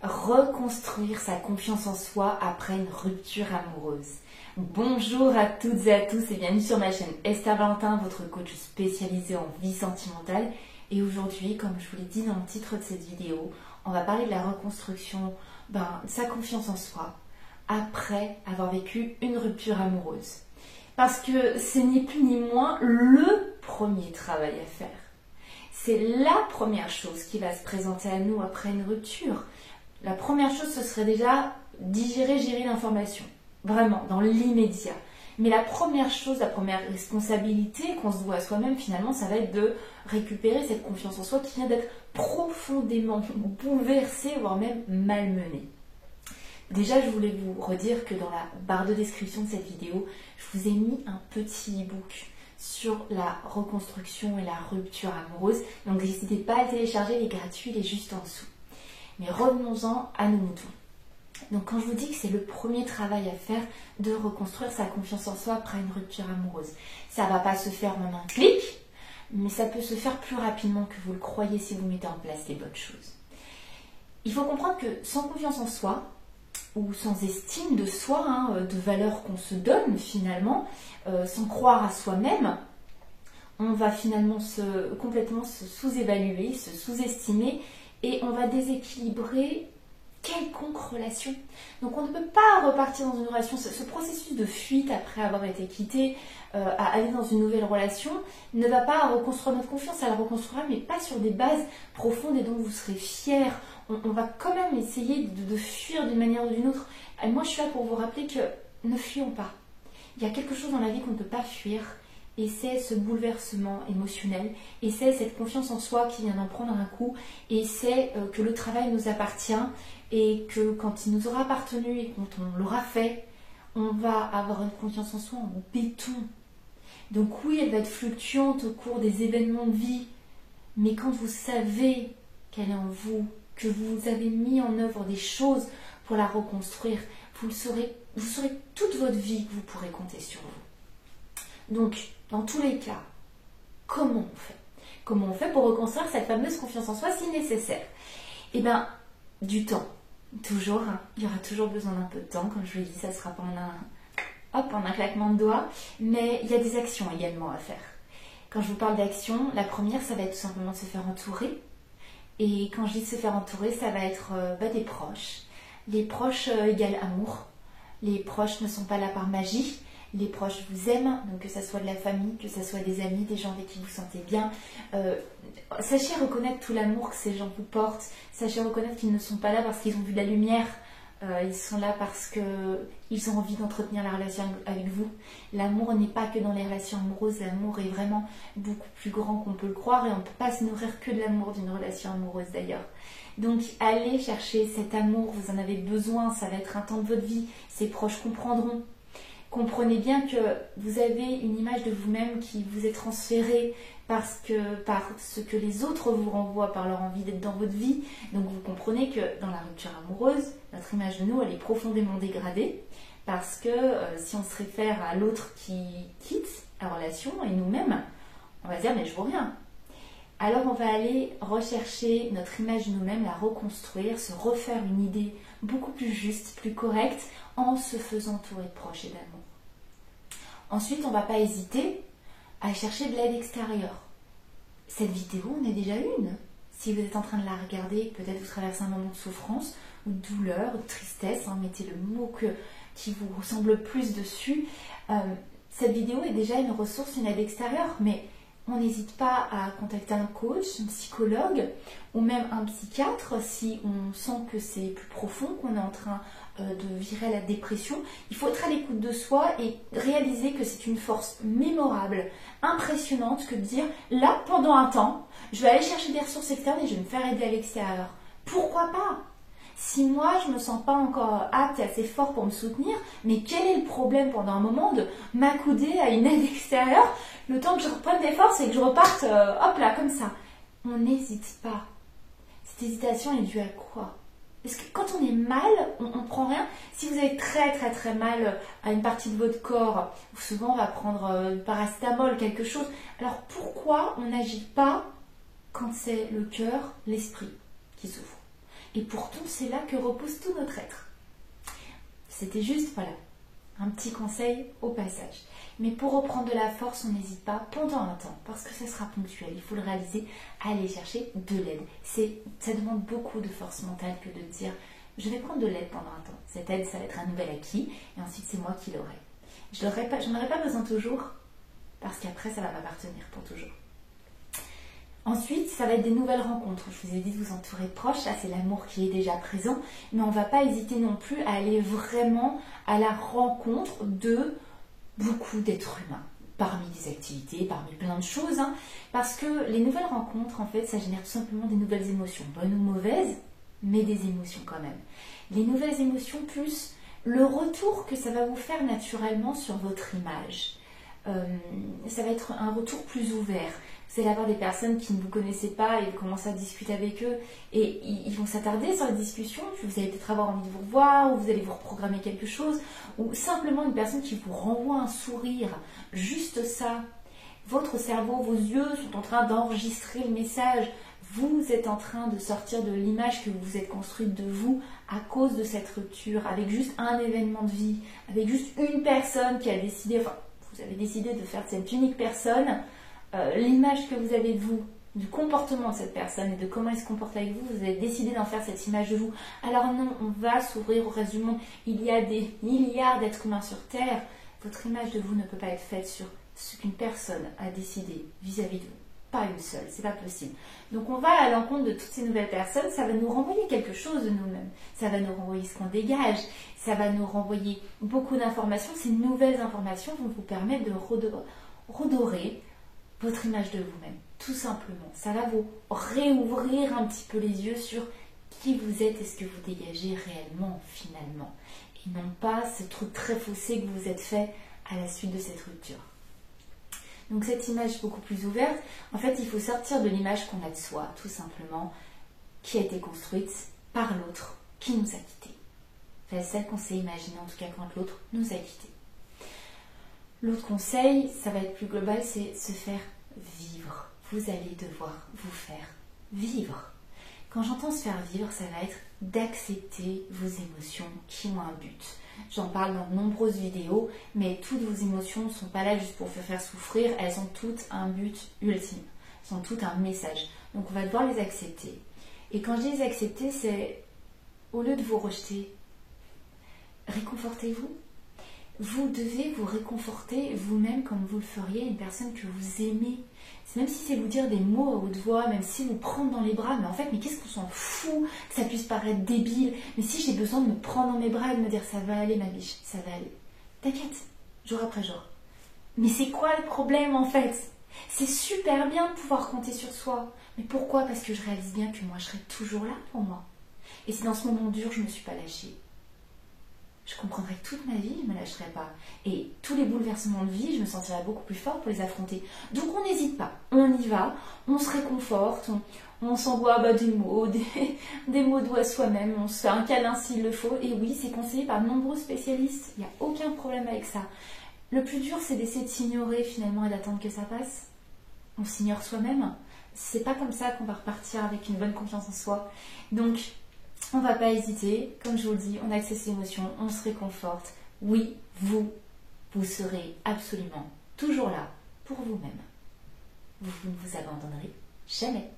Reconstruire sa confiance en soi après une rupture amoureuse. Bonjour à toutes et à tous et bienvenue sur ma chaîne Esther Valentin, votre coach spécialisé en vie sentimentale. Et aujourd'hui, comme je vous l'ai dit dans le titre de cette vidéo, on va parler de la reconstruction de sa confiance en soi après avoir vécu une rupture amoureuse. Parce que ce n'est plus ni moins le premier travail à faire. C'est la première chose qui va se présenter à nous après une rupture. La première chose, ce serait déjà gérer l'information. Vraiment, dans l'immédiat. Mais la première chose, la première responsabilité qu'on se doit à soi-même, finalement, ça va être de récupérer cette confiance en soi qui vient d'être profondément bouleversée, voire même malmenée. Déjà, je voulais vous redire que dans la barre de description de cette vidéo, je vous ai mis un petit e-book sur la reconstruction et la rupture amoureuse. Donc, n'hésitez pas à le télécharger, il est gratuit, il est juste en dessous. Mais revenons-en à nos moutons. Donc quand je vous dis que c'est le premier travail à faire de reconstruire sa confiance en soi après une rupture amoureuse, ça ne va pas se faire en un clic, mais ça peut se faire plus rapidement que vous le croyez si vous mettez en place les bonnes choses. Il faut comprendre que sans confiance en soi, ou sans estime de soi, de valeur qu'on se donne finalement, sans croire à soi-même, on va finalement complètement se sous-évaluer, se sous-estimer, et on va déséquilibrer quelconque relation. Donc on ne peut pas repartir dans une relation, ce processus de fuite après avoir été quitté, à aller dans une nouvelle relation, ne va pas reconstruire notre confiance, elle la reconstruira, mais pas sur des bases profondes et dont vous serez fiers. On va quand même essayer de fuir d'une manière ou d'une autre. Et moi je suis là pour vous rappeler que ne fuyons pas. Il y a quelque chose dans la vie qu'on ne peut pas fuir, et c'est ce bouleversement émotionnel, et c'est cette confiance en soi qui vient d'en prendre un coup, et c'est que le travail nous appartient, et que quand il nous aura appartenu et quand on l'aura fait, on va avoir une confiance en soi en béton. Donc oui, elle va être fluctuante au cours des événements de vie, mais quand vous savez qu'elle est en vous, que vous avez mis en œuvre des choses pour la reconstruire, vous saurez toute votre vie que vous pourrez compter sur vous. Donc, dans tous les cas, comment on fait? Comment on fait pour reconstruire cette fameuse confiance en soi si nécessaire? Eh bien, du temps. Toujours, il y aura toujours besoin d'un peu de temps. Comme je vous l'ai dit, ça ne sera pas en un claquement de doigts. Mais il y a des actions également à faire. Quand je vous parle d'actions, la première, ça va être tout simplement de se faire entourer. Et quand je dis se faire entourer, ça va être des proches. Les proches égale amour. Les proches ne sont pas là par magie. Les proches vous aiment, donc que ce soit de la famille, que ce soit des amis, des gens avec qui vous sentez bien. Sachez reconnaître tout l'amour que ces gens vous portent. Sachez reconnaître qu'ils ne sont pas là parce qu'ils ont vu la lumière. Ils sont là parce qu'ils ont envie d'entretenir la relation avec vous. L'amour n'est pas que dans les relations amoureuses. L'amour est vraiment beaucoup plus grand qu'on peut le croire. Et on ne peut pas se nourrir que de l'amour d'une relation amoureuse d'ailleurs. Donc allez chercher cet amour, vous en avez besoin. Ça va être un temps de votre vie. Ses proches comprendront. Comprenez bien que vous avez une image de vous-même qui vous est transférée par ce que les autres vous renvoient, par leur envie d'être dans votre vie. Donc vous comprenez que dans la rupture amoureuse, notre image de nous, elle est profondément dégradée parce que si on se réfère à l'autre qui quitte la relation et nous-mêmes, on va se dire mais je vaux rien. Alors on va aller rechercher notre image de nous-mêmes, la reconstruire, se refaire une idée beaucoup plus juste, plus correcte, en se faisant entourer de proches et d'amour. Ensuite, on ne va pas hésiter à chercher de l'aide extérieure. Cette vidéo, on est déjà une. Si vous êtes en train de la regarder, peut-être vous traversez un moment de souffrance, ou de douleur, ou de tristesse, mettez le mot qui vous ressemble le plus dessus. Cette vidéo est déjà une ressource, une aide extérieure, mais on n'hésite pas à contacter un coach, un psychologue ou même un psychiatre si on sent que c'est plus profond, qu'on est en train de virer la dépression. Il faut être à l'écoute de soi et réaliser que c'est une force mémorable, impressionnante que de dire là, pendant un temps, je vais aller chercher des ressources externes et je vais me faire aider à l'extérieur. Pourquoi pas? Si moi, je ne me sens pas encore apte et assez fort pour me soutenir, mais quel est le problème pendant un moment de m'accouder à une aide extérieure, le temps que je reprenne des forces et que je reparte, hop là, comme ça? On n'hésite pas. Cette hésitation est due à quoi? Parce que quand on est mal, on ne prend rien. Si vous avez très mal à une partie de votre corps, souvent on va prendre du paracétamol, quelque chose. Alors pourquoi on n'agit pas quand c'est le cœur, l'esprit qui souffre? Et pourtant, c'est là que repose tout notre être. C'était juste, voilà, un petit conseil au passage. Mais pour reprendre de la force, on n'hésite pas pendant un temps, parce que ça sera ponctuel, il faut le réaliser, à aller chercher de l'aide. Ça demande beaucoup de force mentale que de dire, je vais prendre de l'aide pendant un temps. Cette aide, ça va être un nouvel acquis, et ensuite c'est moi qui l'aurai. Je n'en aurai pas besoin toujours, parce qu'après ça ne va pas partenir pour toujours. Ensuite, ça va être des nouvelles rencontres. Je vous ai dit de vous entourer de proches, ça c'est l'amour qui est déjà présent, mais on ne va pas hésiter non plus à aller vraiment à la rencontre de beaucoup d'êtres humains, parmi des activités, parmi plein de choses, hein, parce que les nouvelles rencontres, en fait, ça génère tout simplement des nouvelles émotions, bonnes ou mauvaises, mais des émotions quand même. Les nouvelles émotions plus le retour que ça va vous faire naturellement sur votre image. Ça va être un retour plus ouvert. Vous allez avoir des personnes qui ne vous connaissez pas et vous commencez à discuter avec eux et ils vont s'attarder sur la discussion, puis vous allez peut-être avoir envie de vous revoir ou vous allez vous reprogrammer quelque chose ou simplement une personne qui vous renvoie un sourire, juste ça. Votre cerveau, vos yeux sont en train d'enregistrer le message. Vous êtes en train de sortir de l'image que vous vous êtes construite de vous à cause de cette rupture, avec juste un événement de vie, avec juste une personne qui a décidé, enfin, vous avez décidé de faire de cette unique personne l'image que vous avez de vous, du comportement de cette personne et de comment elle se comporte avec vous, vous avez décidé d'en faire cette image de vous. Alors non, on va s'ouvrir au reste du monde. Il y a des milliards d'êtres humains sur Terre. Votre image de vous ne peut pas être faite sur ce qu'une personne a décidé vis-à-vis de vous. Pas une seule, c'est pas possible. Donc on va à l'encontre de toutes ces nouvelles personnes, ça va nous renvoyer quelque chose de nous-mêmes. Ça va nous renvoyer ce qu'on dégage, ça va nous renvoyer beaucoup d'informations. Ces nouvelles informations vont vous permettre de redorer votre image de vous-même, tout simplement. Ça va vous réouvrir un petit peu les yeux sur qui vous êtes et ce que vous dégagez réellement, finalement. Et non pas ce truc très faussé que vous vous êtes fait à la suite de cette rupture. Donc cette image beaucoup plus ouverte, en fait, il faut sortir de l'image qu'on a de soi, tout simplement, qui a été construite par l'autre, qui nous a quittés. Enfin, celle qu'on s'est imaginée, en tout cas, quand l'autre nous a quittés. L'autre conseil, ça va être plus global, c'est se faire vivre. Vous allez devoir vous faire vivre. Quand j'entends se faire vivre, ça va être d'accepter vos émotions qui ont un but. J'en parle dans de nombreuses vidéos, mais toutes vos émotions ne sont pas là juste pour vous faire souffrir, elles ont toutes un but ultime, elles ont toutes un message. Donc on va devoir les accepter. Et quand je dis les accepter, c'est au lieu de vous rejeter, réconfortez-vous. Vous devez vous réconforter vous-même comme vous le feriez à une personne que vous aimez. Même si c'est vous dire des mots à haute voix, même si vous prendre dans les bras, mais en fait, mais qu'est-ce qu'on s'en fout que ça puisse paraître débile. Mais si j'ai besoin de me prendre dans mes bras et de me dire ça va aller ma biche, ça va aller. T'inquiète, jour après jour. Mais c'est quoi le problème en fait? C'est super bien de pouvoir compter sur soi. Mais pourquoi? Parce que je réalise bien que moi je serai toujours là pour moi. Et si dans ce moment dur je ne me suis pas lâchée, je comprendrai que toute ma vie, je ne me lâcherai pas. Et tous les bouleversements de vie, je me sentirai beaucoup plus forte pour les affronter. Donc on n'hésite pas, on y va, on se réconforte, on s'envoie des mots, des mots doux à soi-même, on se fait un câlin s'il le faut. Et oui, c'est conseillé par de nombreux spécialistes, il n'y a aucun problème avec ça. Le plus dur, c'est d'essayer de s'ignorer finalement et d'attendre que ça passe. On s'ignore soi-même. C'est pas comme ça qu'on va repartir avec une bonne confiance en soi. Donc, on ne va pas hésiter, comme je vous le dis, on accède ses émotions, on se réconforte. Oui, vous serez absolument toujours là pour vous-même. Vous ne vous abandonnerez jamais.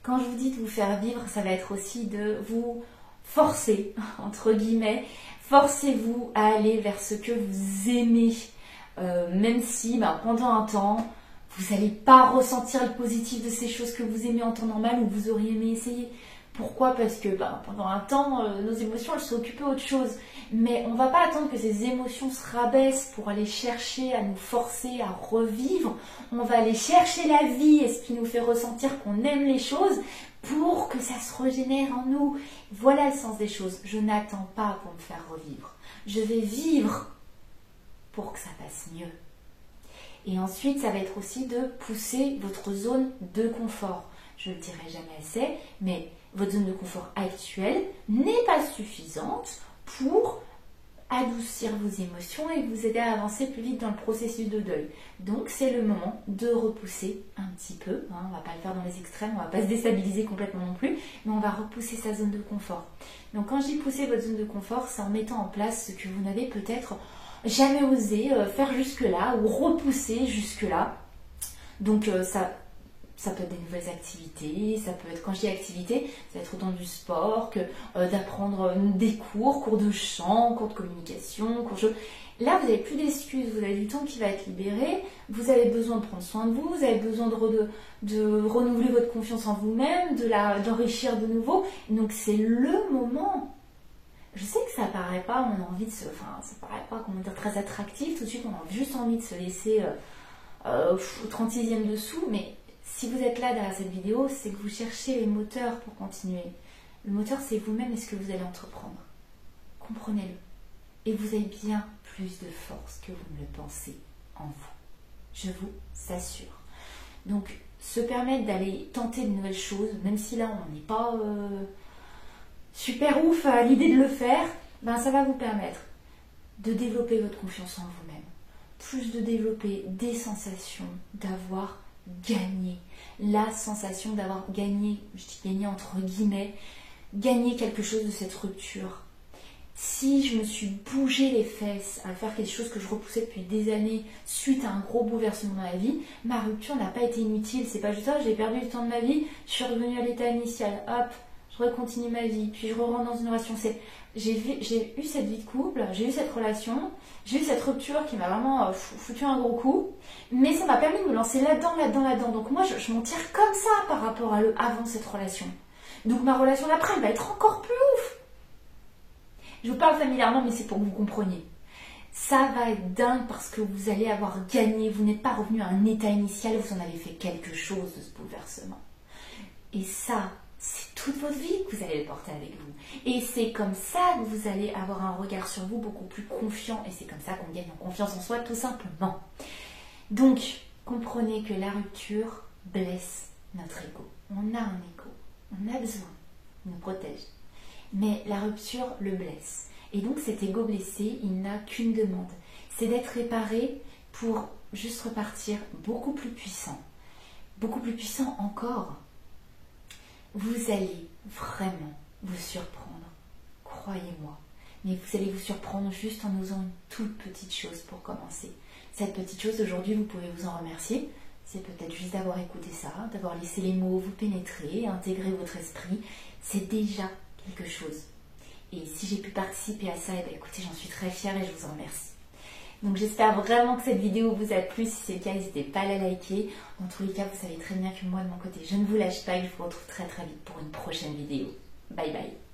Quand je vous dis de vous faire vivre, ça va être aussi de vous forcer, entre guillemets, forcez-vous à aller vers ce que vous aimez, même si pendant un temps, vous n'allez pas ressentir le positif de ces choses que vous aimez en temps normal ou vous auriez aimé essayer. Pourquoi? Parce que pendant un temps, nos émotions, elles sont occupées autre chose. Mais on ne va pas attendre que ces émotions se rabaissent pour aller chercher à nous forcer à revivre. On va aller chercher la vie et ce qui nous fait ressentir qu'on aime les choses pour que ça se régénère en nous. Voilà le sens des choses. Je n'attends pas pour me faire revivre. Je vais vivre pour que ça passe mieux. Et ensuite, ça va être aussi de pousser votre zone de confort. Je ne le dirai jamais assez, mais votre zone de confort actuelle n'est pas suffisante pour adoucir vos émotions et vous aider à avancer plus vite dans le processus de deuil. Donc c'est le moment de repousser un petit peu, hein, on ne va pas le faire dans les extrêmes, on ne va pas se déstabiliser complètement non plus, mais on va repousser sa zone de confort. Donc quand je dis pousser votre zone de confort, c'est en mettant en place ce que vous n'avez peut-être jamais osé faire jusque-là ou repousser jusque-là. Donc ça peut être des nouvelles activités, ça peut être, quand je dis activité, ça va être autant du sport que d'apprendre des cours de chant, cours de communication, Là, vous n'avez plus d'excuses, vous avez du temps qui va être libéré, vous avez besoin de prendre soin de vous, vous avez besoin de renouveler votre confiance en vous-même, d'enrichir de nouveau. Donc c'est le moment. Je sais que ça paraît pas, on a envie de ça paraît pas, comment dire, très attractif, tout de suite on a juste envie de se laisser au 36e dessous, mais si vous êtes là derrière cette vidéo, c'est que vous cherchez les moteurs pour continuer. Le moteur, c'est vous-même et ce que vous allez entreprendre. Comprenez-le. Et vous avez bien plus de force que vous ne le pensez en vous. Je vous assure. Donc, se permettre d'aller tenter de nouvelles choses, même si là, on n'est pas super ouf à l'idée de le faire, ben, ça va vous permettre de développer votre confiance en vous-même. Plus de développer des sensations, d'avoir gagné. La sensation d'avoir gagné, je dis gagné entre guillemets, gagné quelque chose de cette rupture. Si je me suis bougé les fesses à faire quelque chose que je repoussais depuis des années suite à un gros bouleversement dans la vie, ma rupture n'a pas été inutile. C'est pas juste ça, j'ai perdu le temps de ma vie, je suis revenue à l'état initial, hop, je recontinue ma vie, puis je rentre dans une relation. J'ai eu cette vie de couple, j'ai eu cette relation, j'ai eu cette rupture qui m'a vraiment foutu un gros coup, mais ça m'a permis de me lancer là-dedans. Donc moi, je m'en tire comme ça par rapport à avant cette relation. Donc ma relation d'après, elle va être encore plus ouf. Je vous parle familièrement, mais c'est pour que vous compreniez. Ça va être dingue parce que vous allez avoir gagné, vous n'êtes pas revenu à un état initial, vous en avez fait quelque chose de ce bouleversement. Et ça, c'est toute votre vie que vous allez le porter avec vous. Et c'est comme ça que vous allez avoir un regard sur vous beaucoup plus confiant. Et c'est comme ça qu'on gagne en confiance en soi, tout simplement. Donc, comprenez que la rupture blesse notre ego. On a un ego. On a besoin. Il nous protège. Mais la rupture le blesse. Et donc, cet ego blessé, il n'a qu'une demande. C'est d'être réparé pour juste repartir beaucoup plus puissant. Beaucoup plus puissant encore. Vous allez vraiment vous surprendre, croyez-moi. Mais vous allez vous surprendre juste en osant une toute petite chose pour commencer. Cette petite chose, aujourd'hui, vous pouvez vous en remercier. C'est peut-être juste d'avoir écouté ça, d'avoir laissé les mots vous pénétrer, intégrer votre esprit. C'est déjà quelque chose. Et si j'ai pu participer à ça, eh bien, écoutez, j'en suis très fière et je vous en remercie. Donc j'espère vraiment que cette vidéo vous a plu. Si c'est le cas, n'hésitez pas à la liker. Dans tous les cas, vous savez très bien que moi de mon côté, je ne vous lâche pas et je vous retrouve très très vite pour une prochaine vidéo. Bye bye.